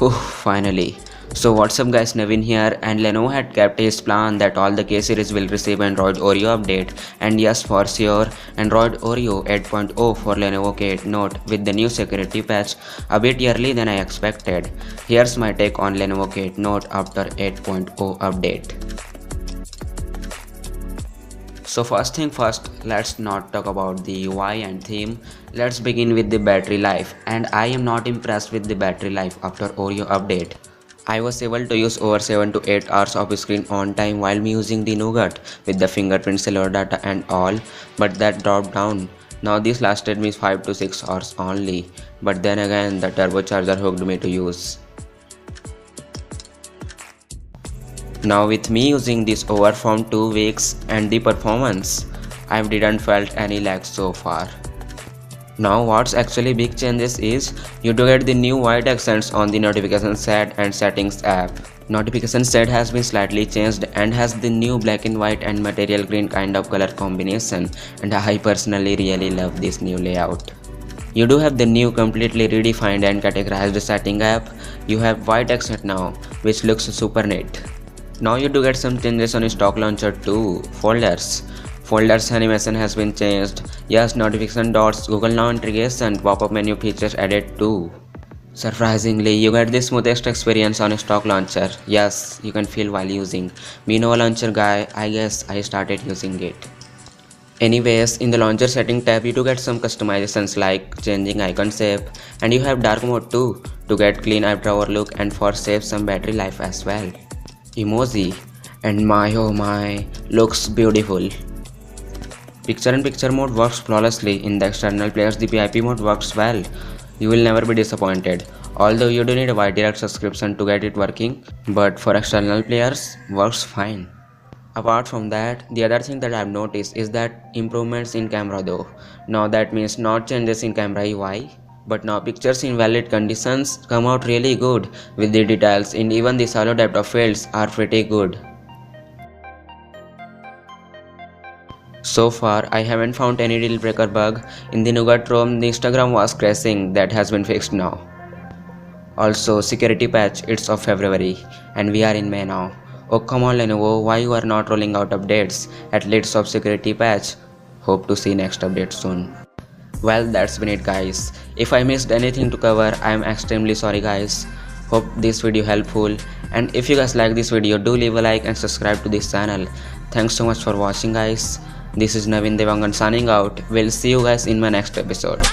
Oh, finally. So what's up guys, Naveen here, and Lenovo had kept his plan that all the K series will receive Android Oreo update, and yes, for sure, Android Oreo 8.0 for Lenovo K Note with the new security patch a bit early than I expected. Here's my take on Lenovo K Note after 8.0 update. So first thing first, let's not talk about the UI and theme. Let's begin with the battery life, and I am not impressed with the battery life after Oreo update. I was able to use over 7 to 8 hours of screen on time while using the Nougat with the fingerprint cellular data and all, but that dropped down. Now this lasted me 5 to 6 hours only, but then again the turbocharger hooked me to use. Now with me using this over from 2 weeks and the performance, I didn't felt any lag so far. Now what's actually big changes is you do get the new white accents on the notification set and settings app. Notification set has been slightly changed and has the new black and white and material green kind of color combination, and I personally really love this new layout. You do have the new completely redefined and categorized setting app. You have white accent now, which looks super neat. Now you do get some changes on stock launcher too. Folders animation has been changed. Yes, notification dots, Google Now integration, pop-up menu features added too. Surprisingly, you get the smoothest experience on stock launcher. Yes, you can feel while using. Me no launcher guy, I guess I started using it. Anyways, in the launcher setting tab, you do get some customizations like changing icon shape, and you have dark mode too to get clean eyebrow look and for save some battery life as well. Emoji, and my oh my, looks beautiful. Picture-in-picture mode works flawlessly. In the external players, the PIP mode works well. You will never be disappointed. Although you do need a wide direct subscription to get it working, but for external players, works fine. Apart from that, the other thing that I've noticed is that improvements in camera though. Now that means not changes in camera UI, but now pictures in valid conditions come out really good with the details, and even the shallow depth of fields are pretty good. So far, I haven't found any deal breaker bug. In the Nougat ROM, the Instagram was crashing. That has been fixed now. Also, security patch, it's of February and we are in May now. Oh come on Lenovo, why you are not rolling out updates? At least of security patch. Hope to see next update soon. Well, that's been it guys. If I missed anything to cover, I am extremely sorry guys. Hope this video helpful, and if you guys like this video, do leave a like and subscribe to this channel. Thanks so much for watching guys. This is Naveen Dewangan signing out. We'll see you guys in my next episode.